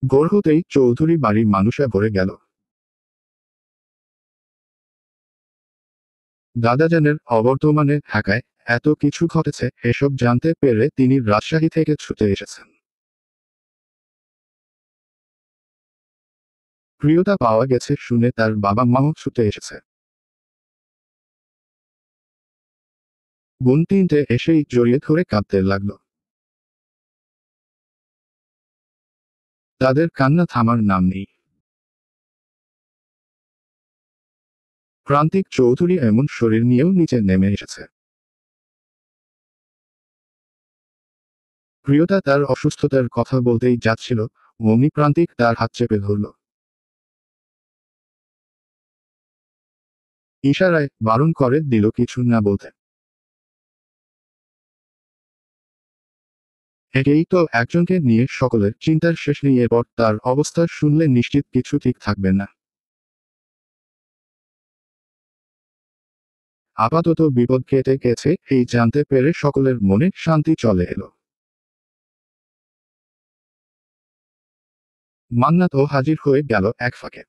ভোর হতেই চৌধুরী বাড়ির মানুষে ভরে গেল। দাদাজানের অবর্তমানে ঢাকায় এত কিছু ঘটেছে এসব জানতে পেরে তিনি রাজশাহী থেকে ছুটে এসেছেন। প্রিয়তা পাওয়া গেছে শুনে তার বাবা মাও ছুটে এসেছে। বোন তিনটে এসেই জড়িয়ে ধরে কাঁদতে লাগল। তাদের কান্না থামার নাম নেই। প্রান্তিক চৌধুরী এমন শরীর নিয়েও নিচে নেমে এসেছে। প্রিয়তা তার অসুস্থতার কথা বলতেই যাচ্ছিল, অমনি প্রান্তিক তার হাত চেপে ধরল। ইশারায় বারণ করে দিল কিছু না বলতে। একেই তো একজনকে নিয়ে সকলের চিন্তার শেষ নেই, এরপর তার অবস্থা শুনলে নিশ্চিত কিছু ঠিক থাকবে না। আপাতত বিপদ কেটে গেছে এই জানতে পেরে সকলের মনে শান্তি চলে এলো। মান্নাতও হাজির হয়ে গেল এক ফাঁকে।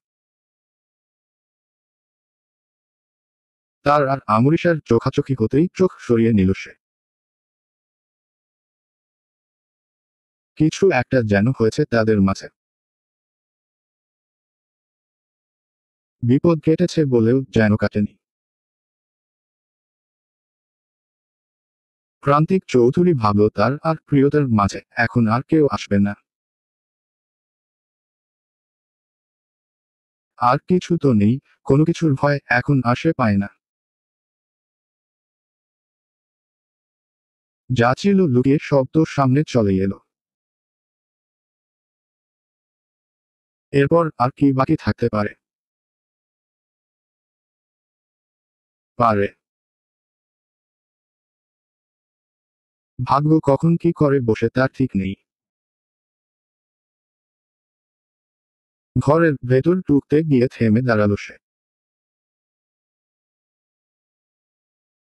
তার আর আমরিশার চোখাচোখি হতেই চোখ সরিয়ে নিল সে। কিছু একটা যেন হয়েছে তাদের মাঝে। বিপদ কেটেছে বলেও যেন কাটেনি। প্রান্তিক চৌধুরী ভাবল তার আর প্রিয়তার মাঝে এখন আর কেউ আসবে না। আর কিছু তো নেই, কোনো কিছুর ভয় এখন আর সে পায় না। যা ছিল লুকিয়ে সব তো সামনে চলে এলো। এরপর আর কি বাকি থাকতে পারে? পারে। ভাগ্য কখন কি করে বসে তার ঠিক নেই। ঘরের ভেতর ঢুকতে গিয়ে থেমে দাঁড়ালো সে।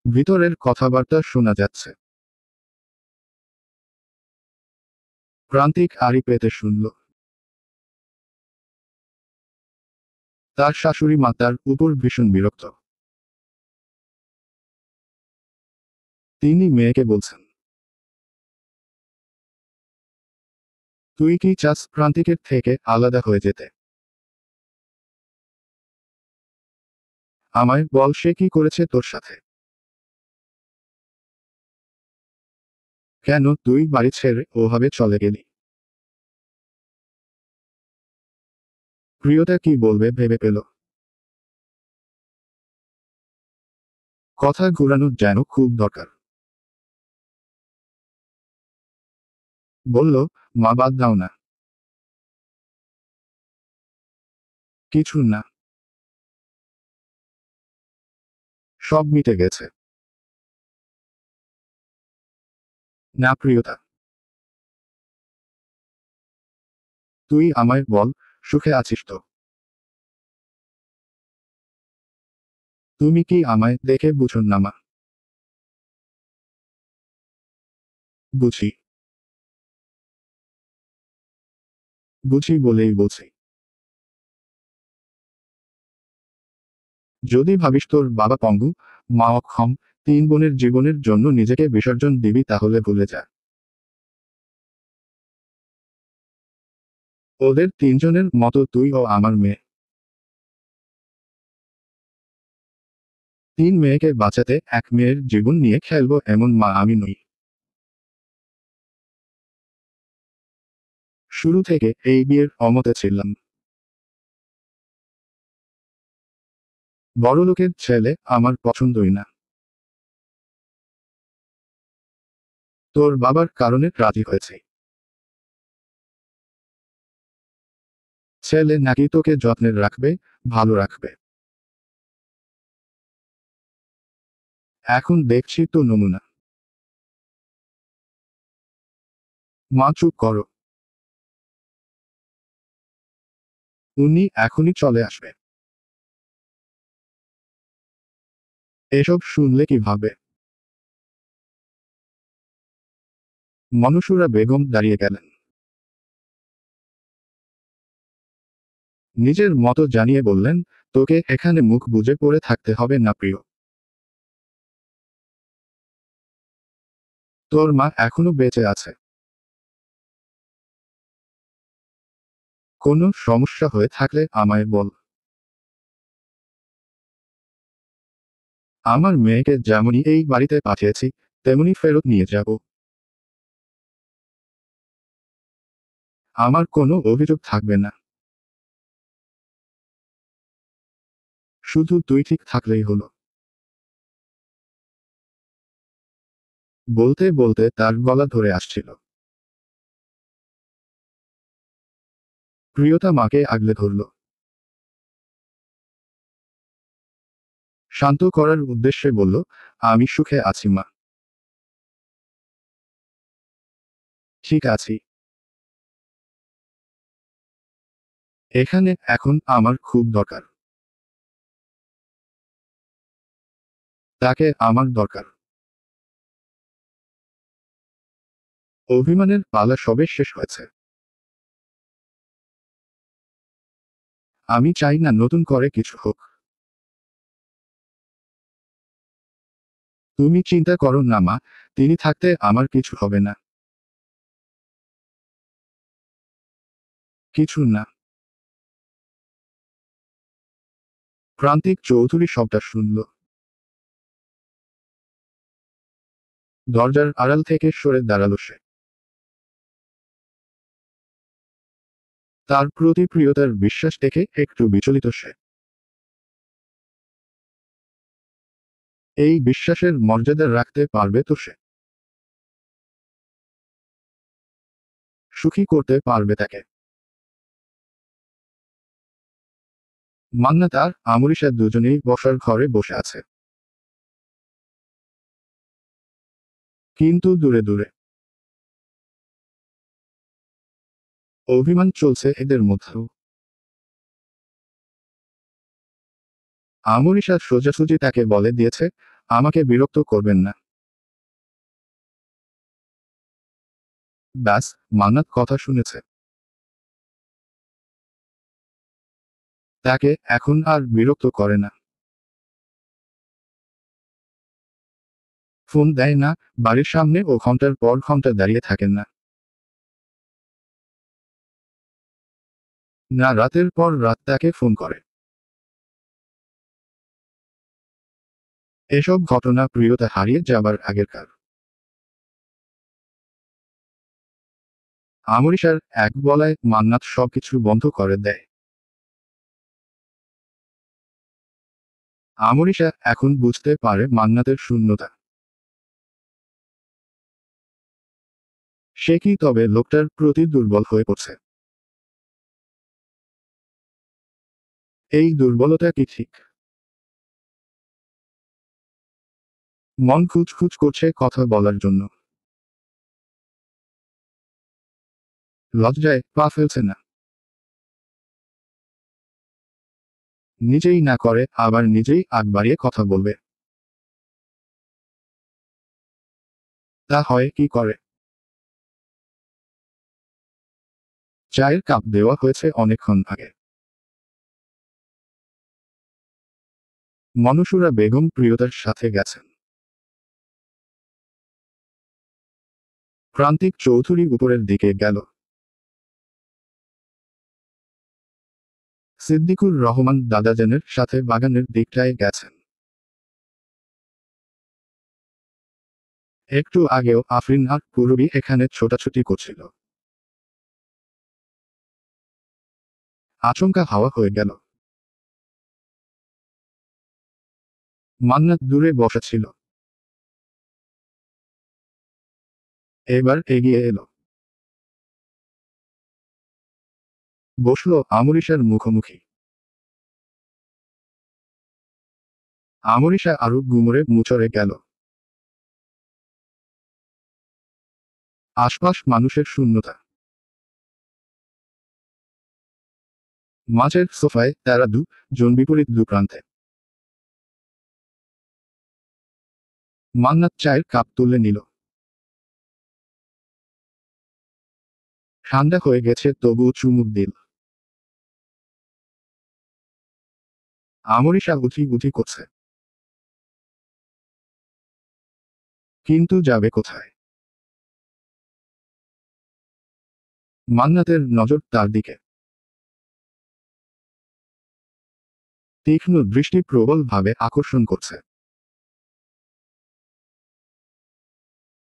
ভিতরের কথাবার্তা শোনা যাচ্ছে। প্রান্তিক আড়ি পেতে শুনল। তার শাশুড়ি মা তার উপর ভীষণ বিরক্ত। তিনি মেয়েকে বলছেন, তুই কি চাস প্রান্তিকের থেকে আলাদা হয়ে যেতে? আমায় বল সে কি করেছে তোর সাথে? কেন তুই বাড়ি ছেড়ে ওভাবে চলে গেলি? প্রিয়তা কি বলবে ভেবে পেল। কথা ঘুরানো যেন খুব দরকার। বলল, মা বাদ দাও না। কিছু না। সব মিটে গেছে। না প্রিয়তা। তুই আমায় বল, সুখে আছিস তো? তুমি কি আমায় দেখে বুঝো না মা? বুঝি। বুঝি বলেই বলছি। যদি ভাবিস তোর বাবা পঙ্গু, মা অক্ষম, তিন বোনের জীবনের জন্য নিজেকে বিসর্জন দিবি তাহলে ভুলে যা। ওদের তিনজনের মতো তুইও আমার মেয়ে। তিন মেয়েকে বাঁচাতে এক মেয়ের জীবন নিয়ে খেলবো এমন মা আমি নই। শুরু থেকে এই বিয়ের অমতে ছিলাম। বড়লোকের ছেলে আমার পছন্দই না। তোর বাবার কারণে রাজি হয়েছে। ছেলে নাকি তোকে যত্নের রাখবে, ভালো রাখবে। এখন দেখছি তো নমুনা। মা চুপ করো। উনি এখনই চলে আসবে। এসব শুনলে কি ভাবে? মনসুরা বেগম দাঁড়িয়ে গেলেন। নিজের মতো জানিয়ে বললেন, তোকে এখানে মুখ বুজে পড়ে থাকতে হবে না প্রিয়। তোর মা এখনো বেঁচে আছে। কোনো সমস্যা হয়ে থাকলে আমায় বল। আমার মেয়েকে যেমনই এই বাড়িতে পাঠিয়েছি, তেমনি ফেরত নিয়ে যাব। আমার কোনো অভিযোগ থাকবে না। শুধু তুই ঠিক থাকলেই হলো। বলতে বলতে তার গলা ধরে আসছিল। প্রিয়তা মাকে আগলে ধরল। শান্ত করার উদ্দেশ্যে বলল, আমি সুখে আছি মা। ঠিক আছি। এখানে এখন আমার খুব দরকার। তাকে আমার দরকার। অভিমানের পালা সবে শেষ হয়েছে। আমি চাই না নতুন করে কিছু হোক। তুমি চিন্তা করো না মা, তিনি থাকতে আমার কিছু হবে না। কিছু না। প্রান্তিক চৌধুরী সবটা শুনল। দরজার আড়াল থেকে সরে দাঁড়ালো সে। তার প্রতি প্রিয়তার বিশ্বাস দেখে একটু বিচলিত সে। এই বিশ্বাসের মর্যাদা রাখতে পারবে তো সে? সুখী করতে পারবে তাকে? মান্নাত আর আমরিশা দুজনেই বসার ঘরে বসে আছে। কিন্তু দূরে দূরে। অভিমান চলছে এদের মধ্যেও। আমরিশা সোজাসুজি তাকে বলে দিয়েছে, আমাকে বিরক্ত করবেন না। ব্যাস, মান্নাত কথা শুনেছে। তাকে এখন আর বিরক্ত করে না। ফোন দেয় না, বাড়ির সামনে ও ঘন্টার পর ঘন্টা দাঁড়িয়ে থাকেন না। না, রাতের পর রাত তাকে ফোন করে। এসব ঘটনা প্রিয়তা হারিয়ে যাবার আগেরকার। আমরিশার এক বলায় মান্নাত সবকিছু বন্ধ করে দেয়। আমরিশা এখন বুঝতে পারে মান্নাতের শূন্যতা। সে কি তবে লোকটার প্রতি দুর্বল হয়ে পড়ছে? এই দুর্বলতা কি ঠিক? মন খুঁজখুঁজ করছে কথা বলার জন্য। লজ্জায় পা ফেলছে না। নিজেই না করে আবার নিজেই আগ বাড়িয়ে কথা বলবে। তা হয় কি করে? চায়ের কাপ দেওয়া হয়েছে অনেকক্ষণ আগে। মনসুরা বেগম প্রিয়তার সাথে গেছেন। প্রান্তিক চৌধুরী উপরের দিকে গেল। সিদ্দিকুর রহমান দাদাজানের সাথে বাগানের দিকটায় গেছেন। একটু আগেও আফরিন আর পূরবী এখানে ছোটাছুটি করছিল। আচমকা হাওয়া হয়ে গেল। মান্নাত দূরে বসা ছিল। এবার এগিয়ে এলো। বসল আমরিশার মুখোমুখি। আমরিশা আরো গুমরে মুচড়ে গেল। আশপাশ মানুষের শূন্যতা। মাঝের সোফায় তারা জন বিপরীত দু প্রান্তে। মান্নাত চায়ের কাপ তুলে নিল। ঠান্ডা হয়ে গেছে তবুও চুমুক দিল। আমরিশা উঠি উঠি করছে, কিন্তু যাবে কোথায়? মান্নাতের নজর তার দিকে, তীক্ষ্ণ দৃষ্টি প্রবলভাবে আকর্ষণ করছে।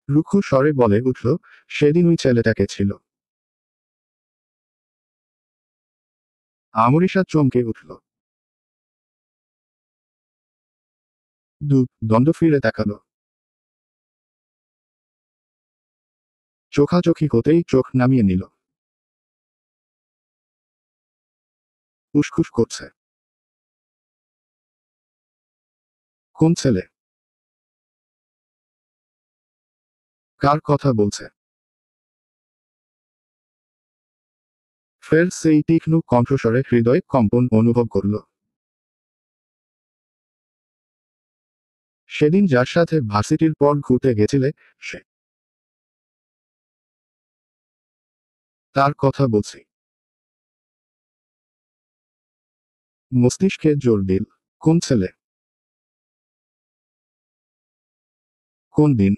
রুক্ষ স্বরে বলে উঠল, সেদিন ওই ছেলেটাকে ছিল। আমরিশা চমকে উঠল, দণ্ড ফিরে তাকালো। চোখাচোখি হতেই চোখ নামিয়ে নিল। উসখুস করছে। কোন ছেলে? কার কথা বলছে? ফের সেই তীক্ষ্ণ কণ্ঠস্বরে হৃদয় কম্পন অনুভব করল। সেদিন যার সাথে ভার্সিটির পর ঘুরতে গেছিলে, সে। তার কথা বলছি। মস্তিষ্কে জোর দিল। কোন ছেলে? কোন দিন?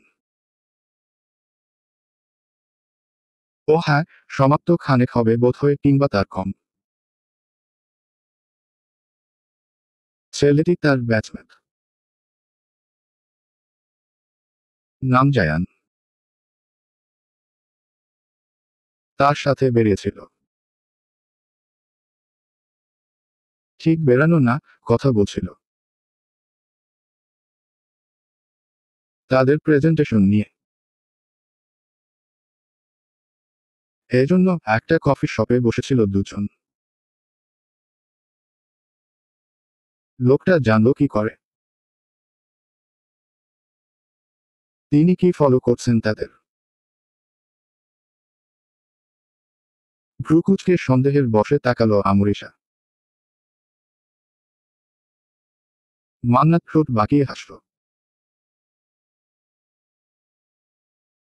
ও হ্যাঁ, সমাপ্ত খানেক হবে বোধহয়, কিংবা তার কম। ছেলেটি তার ব্যাচমেট। নাম জায়ান। তার সাথে বেরিয়েছিল। ঠিক বেরানো না, কথা বলছিল। তাদের প্রেজেন্টেশন নিয়ে। এজন্য একটা কফি শপে বসেছিল দুজন। লোকটা জানলো কি করে? তিনি কি ফলো করছেন তাদের? ভ্রুকুচকে সন্দেহের বশে তাকালো আমরিশা। মান্নাত ঠোঁট বাঁকিয়ে হাসল।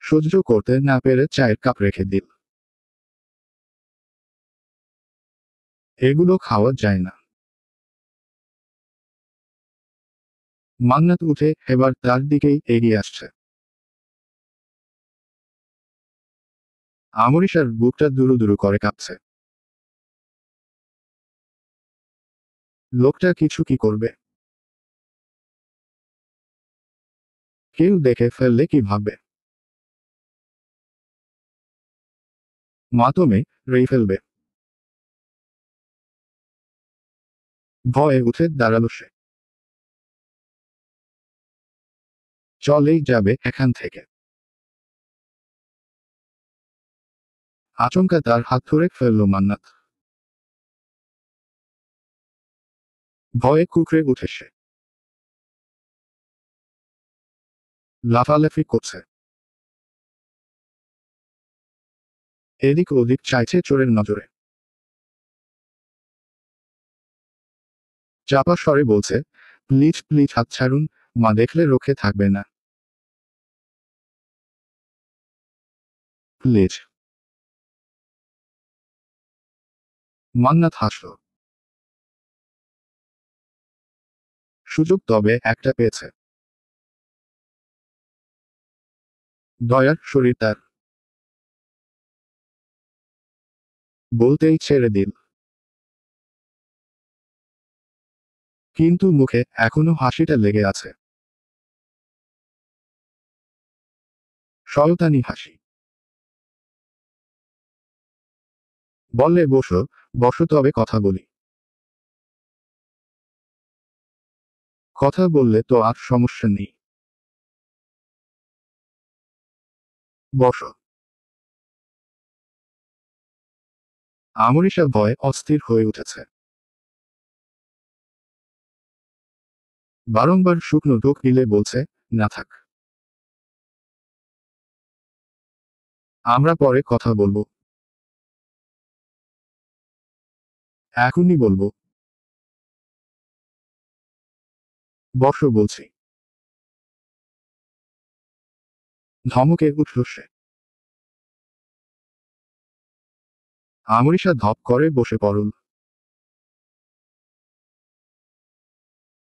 সহ্য করতে না পেরে চায়ের কাপ রেখে দিল। এগুলো খাওয়া যায় না। মান্নাত উঠে এবার তার দিকেই এগিয়ে আসছে। আমরিশার বুকটা দুরু দুরু করে কাঁপছে। লোকটা কিছু কি করবে? কেউ দেখে ফেললে কি ভাববে? মাতমে রেই ফেলবে। ভয়ে উঠে দাঁড়ালো সে। চলেই যাবে এখান থেকে। আচমকা তার হাত ধরে ফেলল মান্নাত। ভয়ে কুকড়ে উঠে সে। লাফালাফি করছে। এদিক ওদিক চাইছে চোরের নজরে। চাপা স্বরে বলছে, প্লিজ প্লিজ হাত ছাড়ুন, মা দেখলে রক্ষে থাকবে না। প্লিজ। মান্নাত হাসল। সুযোগ তবে একটা পেয়েছে। দয়ার শরীর তার। বলতেই ছেড়ে দিল। কিন্তু মুখে এখনো হাসিটা লেগে আছে। শয়তানি হাসি। বললে বসো, বসো তবে কথা বলি। কথা বললে তো আর সমস্যা নেই। বসো। আমরিশা ভয়ে অস্থির হয়ে উঠেছে। বারংবার শুকনো ঢোক গিলে বলছে, না থাক। আমরা পরে কথা বলবো। এখনই বলবো। বসো বলছি। ধমকে উঠল সে। আমরিশা ধপ করে বসে পড়ল।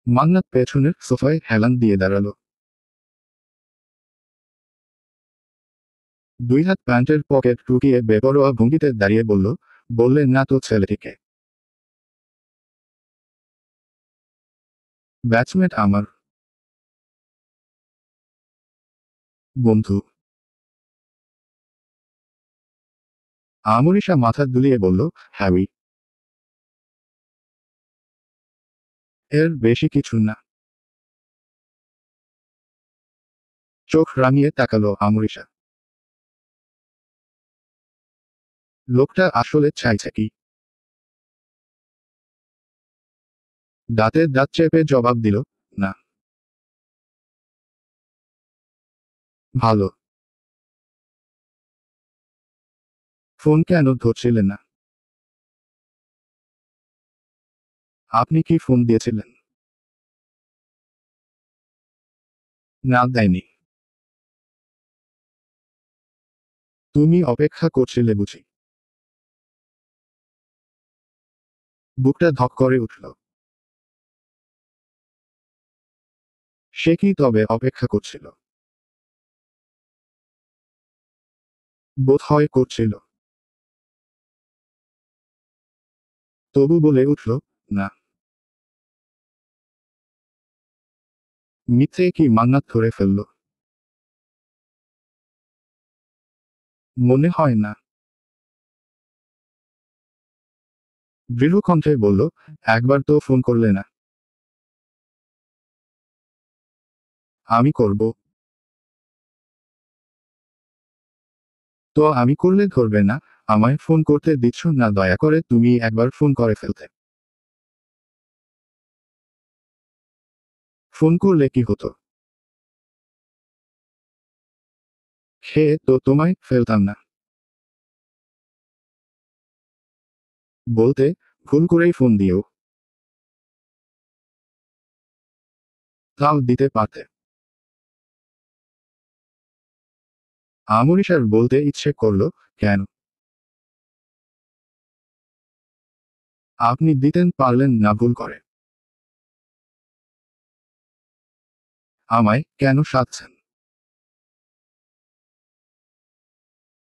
মান্নাত পেছনের সোফায় হেলান দিয়ে দাঁড়ালো। দুই হাত প্যান্টের পকেট ঢুকিয়ে বেপরোয়া ভঙ্গিতে দাঁড়িয়ে বললে না তো ছেলেটিকে। ব্যাচমেট আমার। বন্ধু। আমরিশা মাথা দুলিয়ে বলল, হ্যারি। এর বেশি কিছু না। চোখ রাঙিয়ে তাকালো আমরিশা। লোকটা আসলে চাইছে কি? দাঁতে দাঁত চেপে জবাব দিল, না। ভালো। ফোন কেন ধরছিলেন না? আপনি কি ফোন দিয়েছিলেন? না, দেয়নি। তুমি অপেক্ষা করছিলে বুঝি? বুকটা ধক করে উঠল। সে কি তবে অপেক্ষা করছিল? বোধ হয় করছিল। তবু বলে উঠল, না। মিথ্যে কি মান্নাত ধরে ফেলল? মনে হয় না। দৃঢ় কণ্ঠে বলল, একবার তো ফোন করলে না। আমি করব। তো আমি করলে ধরবে না? আমায় ফোন করতে দিচ্ছ না, দয়া করে তুমি একবার ফোন করে ফেলতে। ফোন করলে কি হতো? খেয়ে তো তোমায় ফেলতাম না। বলতে, ভুল করেই ফোন দিও। তাও দিতে পারতে। আমরিশার বলতে ইচ্ছে করল, কেন? আপনি দিতেন পারলেন না ভুল করে। আমায় কেন সাধছেন?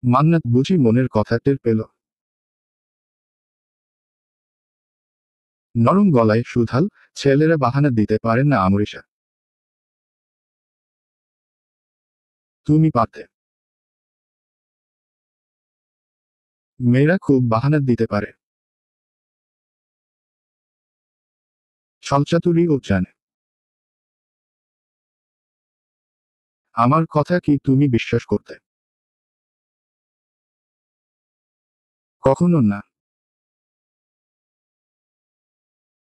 মান্নাত বুঝি মনের কথা টের পেল। নরম গলায় সুধাল, ছেলেরা বাহানা দিতে পারেন না আমরিশা। তুমি পারতে। মেয়েরা খুব বাহানা দিতে পারে। ছলচাতুরি ও জানে। আমার কথা কি তুমি বিশ্বাস করতে? কখনো না।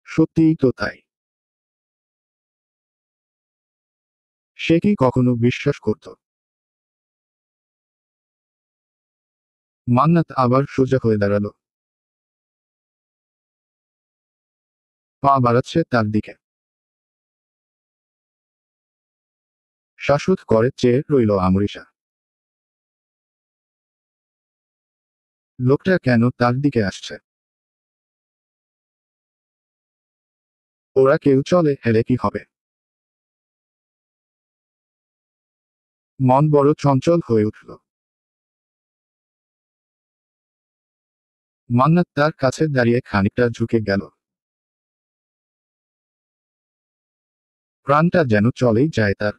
সত্যিই তো তাই। সে কি কখনো বিশ্বাস করত? মান্নাত আবার সোজা হয়ে দাঁড়ালো। পা বাড়াচ্ছে তার দিকে। শ্বাসরোধ করে চেয়ে রইল আমরিশা। লোকটা কেন তার দিকে আসছে? ওরা কেউ চলে হেলে কি হবে? মন বড় চঞ্চল হয়ে উঠল। মান্নাত তার কাছে দাঁড়িয়ে খানিকটা ঝুঁকে গেল। প্রাণটা যেন চলেই যায় তার।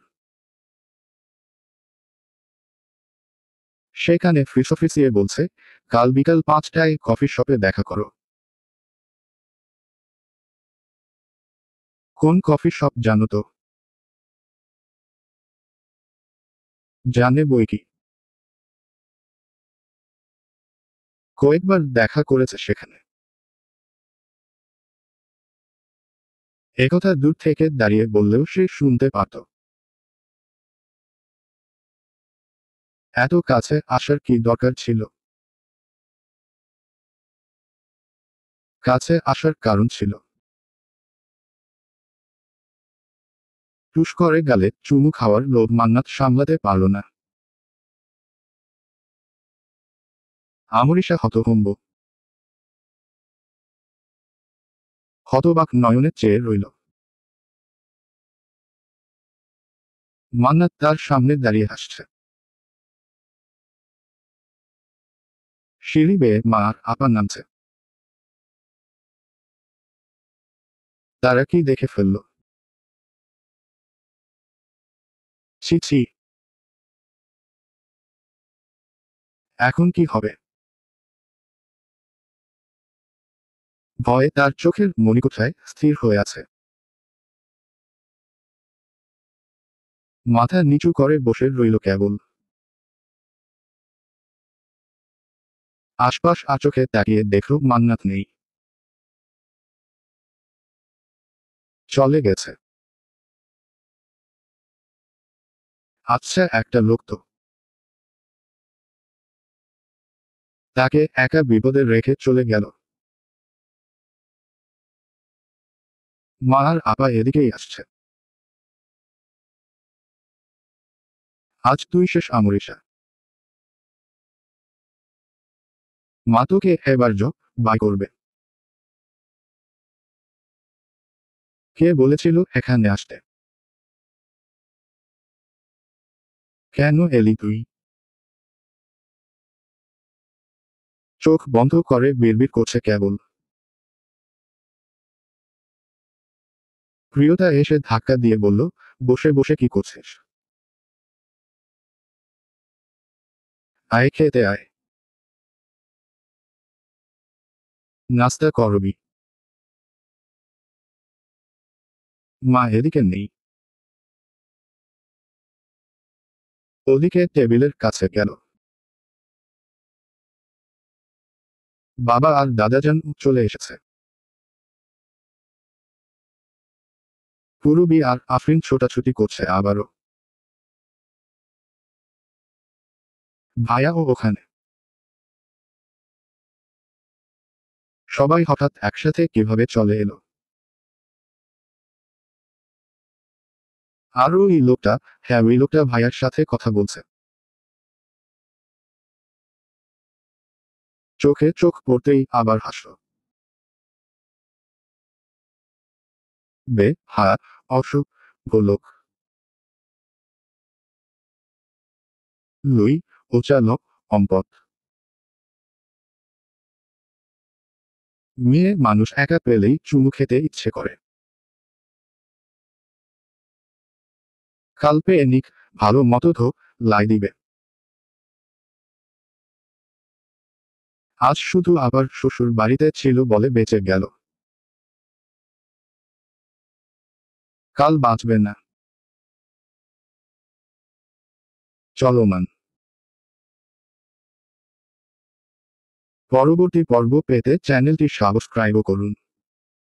সেখানে ফিসফিসিয়ে বলছে, কাল বিকাল 5টায় কফি শপে দেখা করো। কোন কফি শপ জানো তো? জানে বই কি। কয়েকবার দেখা করেছে সেখানে। একথা দূর থেকে দাঁড়িয়ে বললেও সে শুনতে পারত। এত কাছে আসার কি দরকার ছিল? কাছে আসার কারণ ছিল। টুস করে গালে চুমু খাওয়ার লোভ মান্নাত সামলাতে পারল না। আমরিশা হতভম্ব। হতবাক নয়নে চেয়ে রইল। মান্নাত তার সামনে দাঁড়িয়ে হাসছে। সিঁড়ি বেয়ে মা আর আপা নামছে। তারা কি দেখে ফেলল? ছি ছি। এখন কি হবে? ভয়ে তার চোখের মণিকোঠায় স্থির হয়ে আছে। মাথা নিচু করে বসে রইল কেবল। আশপাশ আচোখে তাকিয়ে দেখল মান্নাত নেই। চলে গেছে। আচ্ছা একটা লোক তো। তাকে একা বিপদে রেখে চলে গেল। মা আর আপা এদিকেই আসছে। আজ তুই শেষ আমরিশা। মা তোকে এবার বাই করবে। কে বলেছিল এখানে আসতে? কেন এলি তুই? চোখ বন্ধ করে বিড়বিড় করছে কেবল। প্রিয়তা এসে ধাক্কা দিয়ে বলল, বসে বসে কি করছিস? আয় খেতে আয়। নাস্তা করবি? মা এদিকে নেই। ওদিকে টেবিলের কাছে গেল। বাবা আর দাদাজান চলে এসেছে। পুরুবি আর আফরিন ছোটাছুটি করছে আবারও। ভাইয়াও ওখানে। সবাই হঠাৎ একসাথে কিভাবে চলে এলো? আর ওই লোকটা, হ্যাঁ ওই লোকটা ভাইয়ার সাথে কথা বলছে। চোখে চোখ পড়তেই আবার হাসল। বে হ্যাঁ, অসুখ গোলক। লুই ওচালক অম্পট। মেয়ে মানুষ একা পেলেই চুমু খেতে ইচ্ছে করে। কাল পেয়ে নিক, ভালো মতো লাই দিবে। আজ শুধু আবার শ্বশুর বাড়িতে ছিল বলে বেঁচে গেল। কাল বাঁচবে না। চলমান। পরবর্তী পর্ব পেতে চ্যানেলটি সাবস্ক্রাইব করুন।